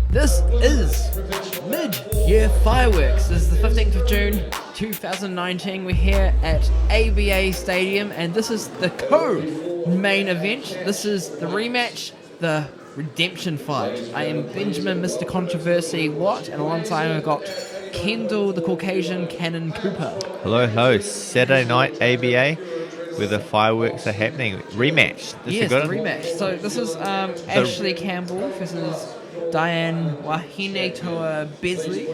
This is mid-year fireworks. This is the 15th of June 2019. We're here at ABA Stadium, and this is the co-main event. This is the rematch, the redemption fight. I am Benjamin, Mr. Controversy Watt, and alongside I've got Kendall, the Caucasian Cannon Cooper. Hello, hello. Saturday night ABA, where the fireworks are happening. Rematch. Yes, the rematch. So this is Ashley Campbell versus Diane Wahine to Beazley.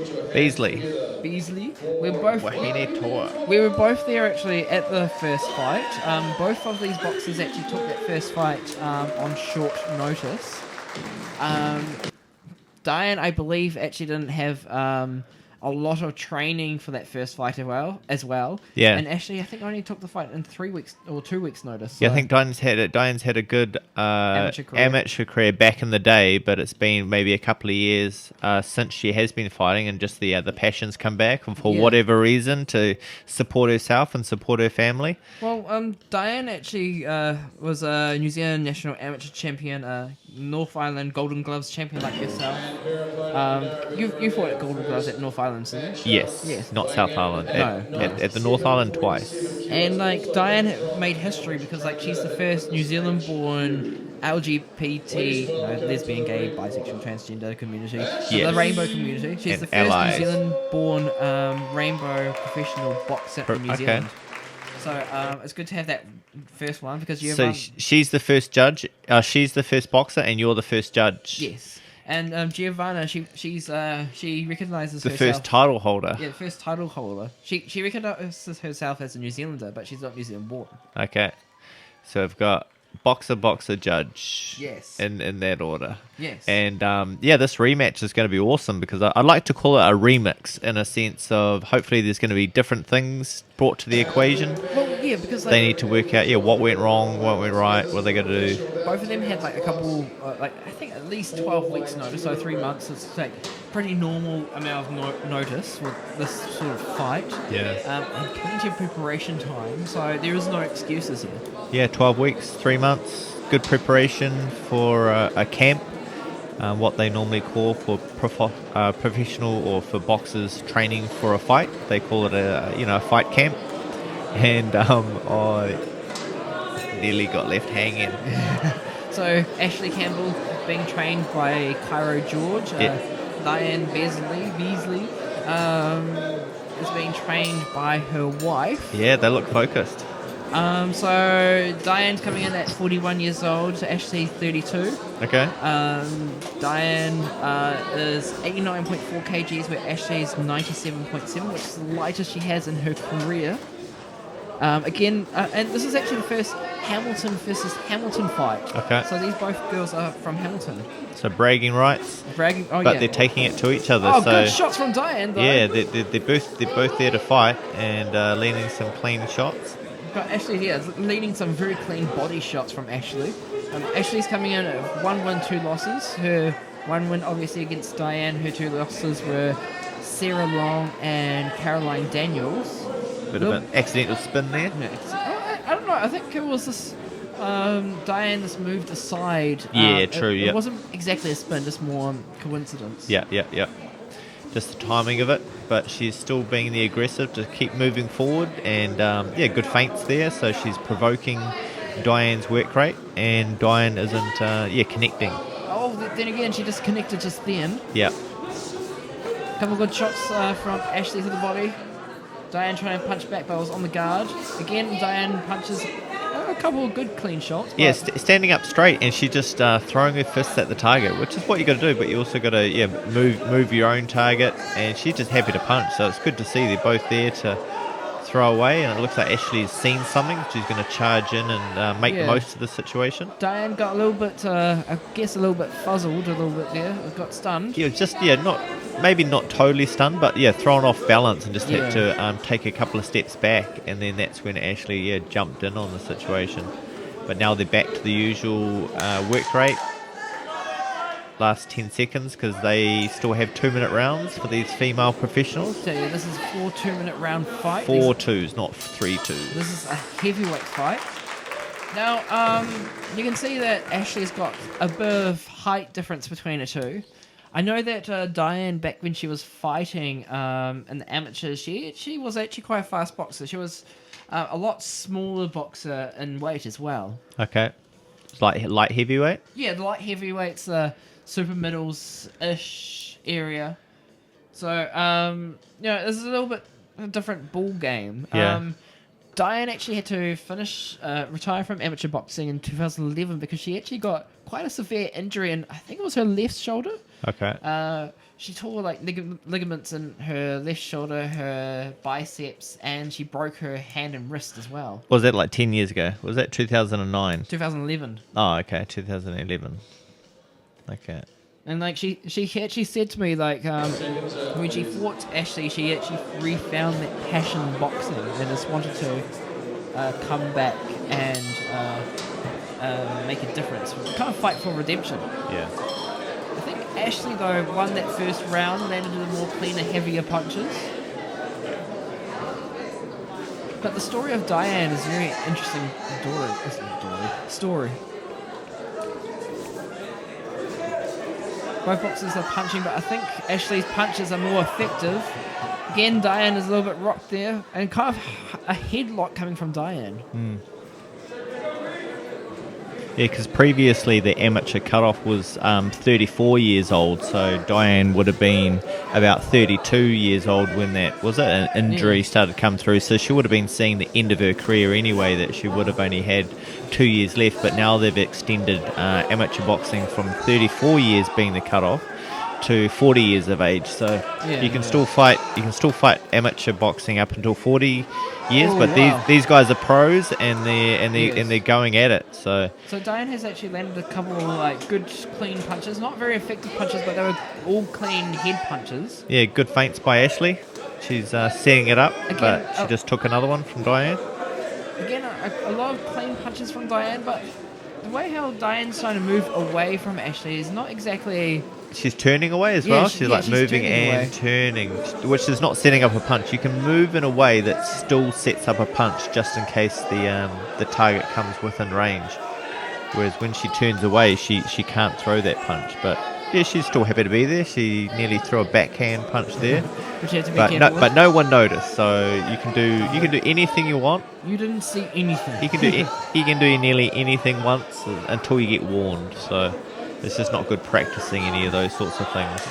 We were both there actually at the first fight. Both of these boxers actually took that first fight on short notice. Diane, I believe, actually didn't have a lot of training for that first fight as well. Yeah. And Ashley, I think, only took the fight in 3 weeks or 2 weeks' notice. Yeah, So. I think Diane's had a good amateur career back in the day, but it's been maybe a couple of years since she has been fighting, and just the passions come back, and for whatever reason, to support herself and support her family. Well, Diane actually was a New Zealand national amateur champion, North Island Golden Gloves champion like yourself. You fought at Golden Gloves at North Island, didn't you? Yes, not South Island. No. At the North Island twice. And Diane made history because she's the first New Zealand-born LGBT, lesbian, gay, bisexual, transgender community, the rainbow community. She's the first allies. New Zealand-born rainbow professional boxer in New Zealand. So it's good to have that first one because you. So she's the first judge. She's the first boxer, and you're the first judge. Yes. And Giovanna, she recognises the herself. first title holder. Yeah, the first title holder. She recognises herself as a New Zealander, but she's not New Zealand born. Okay, so I've got boxer, judge. Yes. In that order. Yes. And this rematch is going to be awesome because I'd like to call it a remix in a sense of hopefully there's going to be different things brought to the equation. Well, yeah, because they need to work out what went wrong, what went right, what they're going to do. Both of them had a couple, I think at least 12 weeks notice, so 3 months. It's pretty normal amount of notice with this sort of fight. Yeah. And plenty of preparation time, so there is no excuses here. Yeah, 12 weeks, 3 months, good preparation for a camp. What they normally call for professional or for boxers training for a fight. They call it a fight camp. And I nearly got left hanging. So Ashley Campbell being trained by Cairo George. Diane Beazley is being trained by her wife. Yeah, they look focused. So Diane's coming in at 41 years old, so Ashley's 32. Okay. Diane is 89.4 kgs, where Ashley's 97.7, which is the lightest she has in her career. And this is actually the first Hamilton versus Hamilton fight. Okay. So these both girls are from Hamilton. So bragging rights. But they're taking it to each other. Oh, so good shots from Diane, though. Yeah, they're both there to fight and leading some clean shots. But Ashley, leading some very clean body shots from Ashley. Ashley's coming in at 1 win, 2 losses. Her 1 win, obviously, against Diane. Her 2 losses were Sarah Long and Caroline Daniels. Bit of an accidental spin there. I don't know. I think it was this. Diane just moved aside. Yeah, true. It wasn't exactly a spin, just more coincidence. Yeah. Just the timing of it, but she's still being the aggressive to keep moving forward, and good feints there. So she's provoking Diane's work rate, and Diane isn't connecting. Oh, then again, she just connected just then. Yeah. Couple of good shots from Ashley to the body. Diane trying to punch back, but was on the guard. Again, Diane punches a couple of good clean shots. Yeah, standing up straight, and she just throwing her fists at the target, which is what you got to do. But you also got to move your own target, and she's just happy to punch. So it's good to see they're both there to throw away, and it looks like Ashley's seen something. She's going to charge in and make the most of the situation. Diane got a little bit, I guess, a little bit fuzzled a little bit there. Got stunned. Maybe not totally stunned, but thrown off balance and just had to take a couple of steps back, and then that's when Ashley jumped in on the situation. But now they're back to the usual work rate. Last 10 seconds because they still have 2-minute rounds for these female professionals. So this is 4 2-minute round fight. 4 twos, not 3 twos. This is a heavyweight fight. Now, you can see that Ashley's got a bit of height difference between the two. I know that Diane, back when she was fighting in the amateurs, she was actually quite a fast boxer. She was a lot smaller boxer in weight as well. Okay. It's like light heavyweight? Yeah, the light heavyweights, super middles-ish area. So, it's a little bit a different ball game. Yeah. Diane actually had to retire from amateur boxing in 2011 because she actually got quite a severe injury, and I think it was her left shoulder. Okay. She tore like ligaments in her left shoulder, her biceps, and she broke her hand and wrist as well. Was that like 10 years ago? Was that 2009? 2011. Oh, okay, 2011. Okay. And like she actually said to me, like, when she fought Ashley, she actually refound that passion in boxing and just wanted to come back and make a difference, kind of fight for redemption. Yeah. I think Ashley, though, won that first round, landed the more cleaner, heavier punches. But the story of Diane is a very interesting story. Both boxers are punching, but I think Ashley's punches are more effective. Again, Diane is a little bit rocked there, and kind of a headlock coming from Diane. Yeah, because previously the amateur cutoff was 34 years old, so Diane would have been about 32 years old when an injury started to come through, so she would have been seeing the end of her career anyway, that she would have only had 2 years left, but now they've extended amateur boxing from 34 years being the cutoff to 40 years of age, so you can still fight amateur boxing up until 40 years, but these guys are pros and they're going at it. So Diane has actually landed a couple like good clean punches, not very effective punches, but they were all clean head punches. Yeah, good feints by Ashley. She's setting it up, again, but she just took another one from Diane. Again, a lot of clean punches from Diane, but the way how Diane's trying to move away from Ashley is not exactly. She's turning away as well. She's moving and turning, which is not setting up a punch. You can move in a way that still sets up a punch just in case the target comes within range. Whereas when she turns away, she can't throw that punch. But yeah, she's still happy to be there. She nearly threw a backhand punch there, but no one noticed. So you can do anything you want. You didn't see anything. You can do nearly anything once until you get warned. So. It's just not good practicing any of those sorts of things.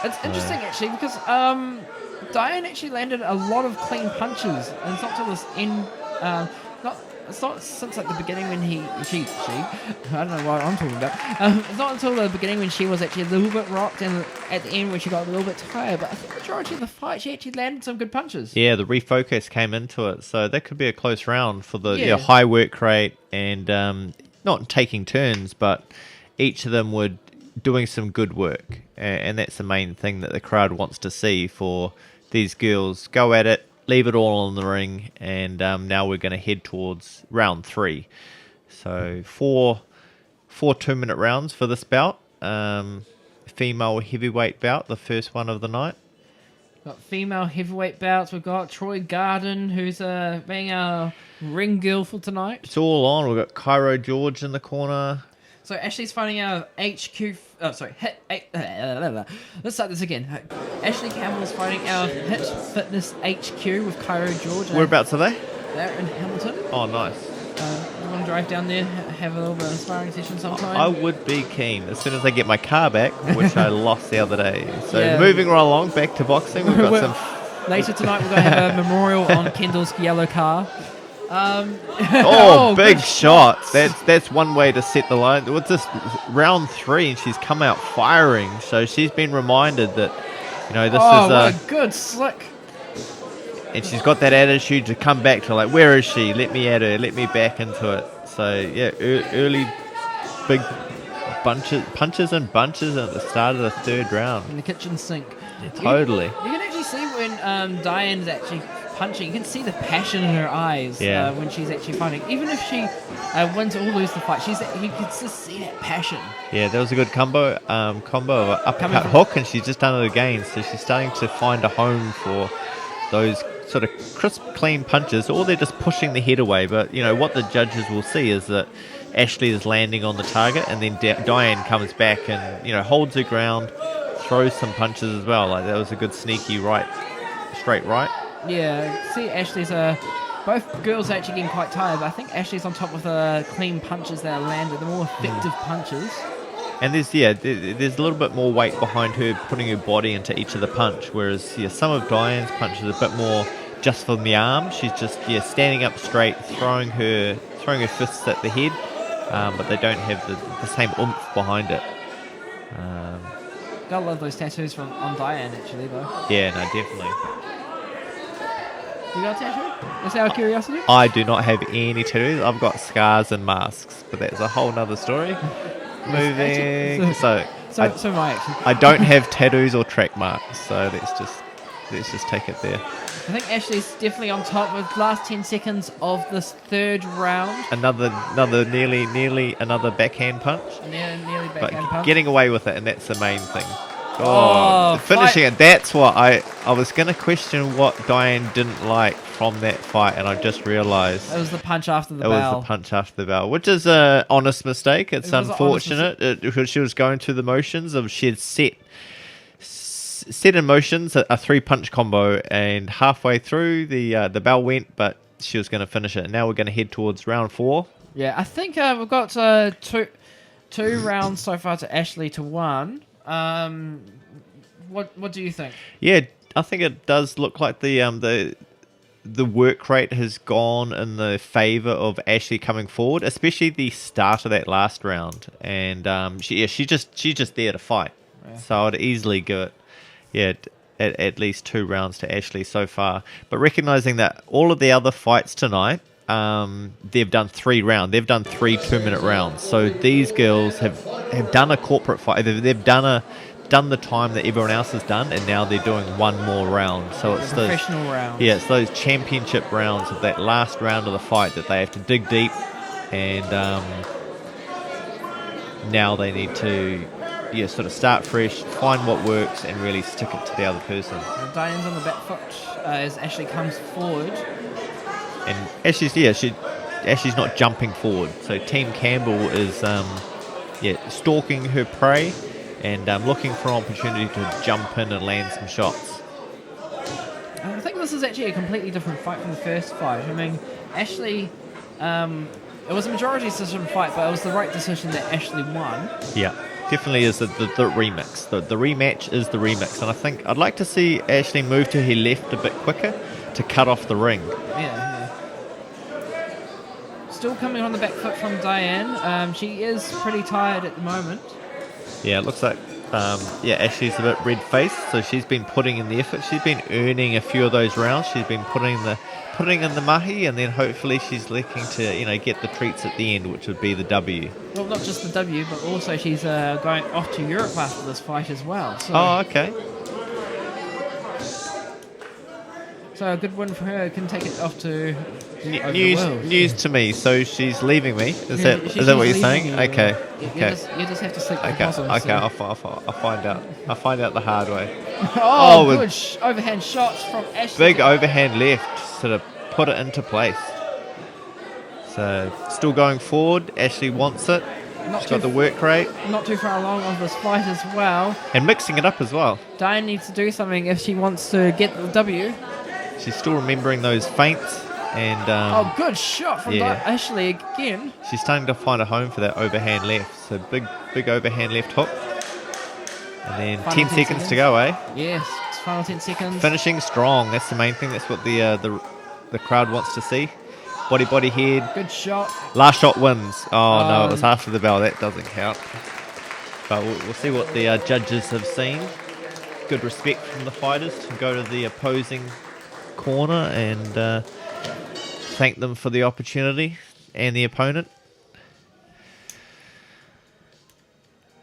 It's interesting, actually, because Diane actually landed a lot of clean punches, and it's not till this end. It's not since like the beginning when she. I don't know what I'm talking about. It's not until the beginning when she was actually a little bit rocked, and at the end when she got a little bit tired. But I think the majority of the fight, she actually landed some good punches. Yeah, the refocus came into it, so that could be a close round for the high work rate and not taking turns, but. Each of them were doing some good work, and that's the main thing that the crowd wants to see for these girls. Go at it, leave it all in the ring, and now we're going to head towards round 3. So four 2-minute rounds for this bout. Female heavyweight bout, the first one of the night. Got female heavyweight bouts. We've got Troy Garden, who's being our ring girl for tonight. It's all on. We've got Cairo George in the corner. So Ashley's fighting out of HQ. Let's start this again. Ashley Campbell's fighting out of Hit Fitness HQ with Cairo George. Whereabouts are they? They're in Hamilton. Oh, nice. You want to drive down there, have a little bit of a sparring session sometime? I would be keen as soon as I get my car back, which I lost the other day. So moving right along, back to boxing. We've got some. Later tonight, we're going to have a memorial on Kendall's yellow car. Big shot. That's one way to set the line. With this round 3, and she's come out firing, so she's been reminded that this is a good slick. And she's got that attitude to come back to like, where is she? Let me at her. Let me back into it. So yeah, early big punches and bunches at the start of the 3rd round in the kitchen sink. Yeah, totally. You can actually see when Diane's actually punching, you can see the passion in her eyes when she's actually fighting. Even if she wins or loses the fight, you can just see that passion. Yeah, that was a good combo of an uppercut hook, and she's just done it again. So she's starting to find a home for those sort of crisp, clean punches, or they're just pushing the head away. But what the judges will see is that Ashley is landing on the target, and then Diane comes back and holds her ground, throws some punches as well. Like that was a good sneaky right, straight right. Yeah, see, Ashley's both girls are actually getting quite tired, but I think Ashley's on top of the clean punches that are landed, the more effective punches. And there's a little bit more weight behind her putting her body into each of the punch, whereas some of Diane's punches are a bit more just from the arm. She's just standing up straight, throwing her fists at the head, but they don't have the same oomph behind it. Gotta love those tattoos on Diane, actually, though. Yeah, no, definitely. You got a tattoo? That's our curiosity. I do not have any tattoos. I've got scars and masks, but that's a whole nother story. Moving. So my action. I don't have tattoos or track marks, so let's just take it there. I think Ashley's definitely on top with last 10 seconds of this third round. Another nearly another backhand punch. Nearly backhand punch. Getting away with it, and that's the main thing. Finishing it. That's what I was going to question what Diane didn't like from that fight, and I just realised. It was the punch after the bell. It was the punch after the bell, which is an honest mistake. It's unfortunate because she was going through the motions of she had set in motions a 3-punch combo, and halfway through the bell went, but she was going to finish it. Now we're going to head towards round 4. Yeah, I think we've got two rounds so far to Ashley to 1. What do you think? Yeah, I think it does look like the work rate has gone in the favour of Ashley coming forward, especially the start of that last round. And she's just there to fight. Yeah. So I'd easily give it at least 2 rounds to Ashley so far. But recognising that all of the other fights tonight, they've done 3 rounds. They've done 3 2-minute rounds. So these girls have done a corporate fight. They've done the time that everyone else has done, and now they're doing one more round. So it's those professional rounds. Yeah, it's those championship rounds of that last round of the fight that they have to dig deep, and now they need to sort of start fresh, find what works, and really stick it to the other person. And Diane's on the back foot as Ashley comes forward. And Ashley's not jumping forward. So Team Campbell is stalking her prey and looking for an opportunity to jump in and land some shots. I think this is actually a completely different fight from the first fight. I mean, Ashley, it was a majority decision fight, but it was the right decision that Ashley won. Yeah, definitely is the remix. The rematch is the remix, and I think I'd like to see Ashley move to her left a bit quicker to cut off the ring. Yeah. Still coming on the back foot from Diane. She is pretty tired at the moment. Yeah, it looks like Ashley's a bit red-faced, so she's been putting in the effort. She's been earning a few of those rounds. She's been putting in the mahi, and then hopefully she's looking to get the treats at the end, which would be the W. Well, not just the W, but also she's going off to Europe after this fight as well. So, okay. So a good win for her. Can take it off to news to me. So she's leaving me. Is that what you're saying? You. Okay. You just have to sleep with okay. possums. Okay. I'll find out. I'll find out the hard way. Good overhand shots from Ashley. Big overhand left, sort of put it into place. So still going forward. Ashley wants it. She's got the work rate. Not too far along on this fight as well. And mixing it up as well. Diane needs to do something if she wants to get the W. She's still remembering those feints. And good shot from Ashley again. She's starting to find a home for that overhand left. So big overhand left hook. And then final 10 seconds to go, eh? Yes, it's final 10 seconds. Finishing strong. That's the main thing. That's what the crowd wants to see. Body head. Good shot. Last shot wins. Oh no, it was after the bell. That doesn't count. But we'll see what the judges have seen. Good respect from the fighters to go to the opposing corner and thank them for the opportunity and the opponent.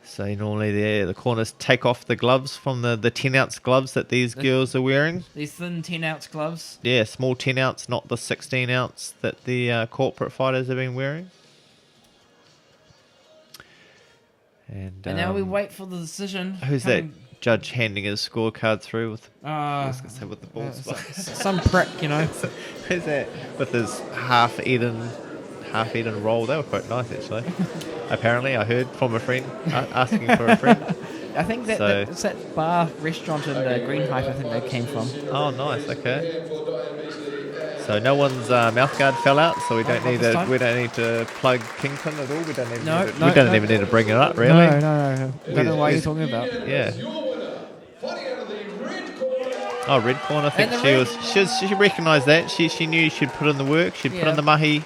So normally the corners take off the gloves from the 10-ounce gloves that these girls are wearing. These thin 10-ounce gloves? Yeah, small 10-ounce, not the 16-ounce that the corporate fighters have been wearing. And now we wait for the decision. Who's that judge handing his scorecard through with? I was going to say with the balls. Some prick, Who's that with his half-eaten roll? They were quite nice, actually. Apparently, I heard from a friend asking for a friend. I think that, So- it's that bar restaurant in Green Hive. I think they came from. Oh, nice. Okay. So no one's mouthguard fell out, so we don't not need this to. time. We don't need to plug Kingston at all. We don't even. No, need to, no, we don't no. even need to bring it up, really. No. Don't know why you're talking about. Yeah. Oh, red corner. I think And the she recognised that. She knew she'd put in the work. She'd put Yeah. in the mahi,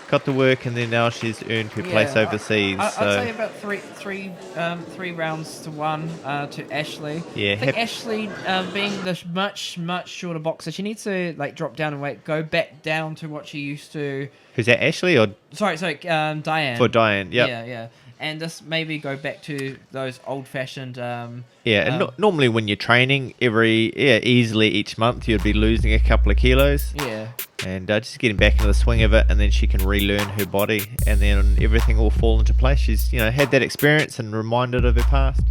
got the work, and then now she's earned her place overseas. I'd so say about three rounds to one to Ashley. Yeah, I think Ashley, being the much shorter boxer, she needs to like drop down in weight, go back down to what she used to. who's that? Ashley or Sorry, Diane. for Diane? Yep. Yeah. And just maybe go back to those old-fashioned. Normally when you're training easily each month, you'd be losing a couple of kilos. Yeah. And just getting back into the swing of it, and then she can relearn her body, and then everything will fall into place. She's had that experience and reminded of her past.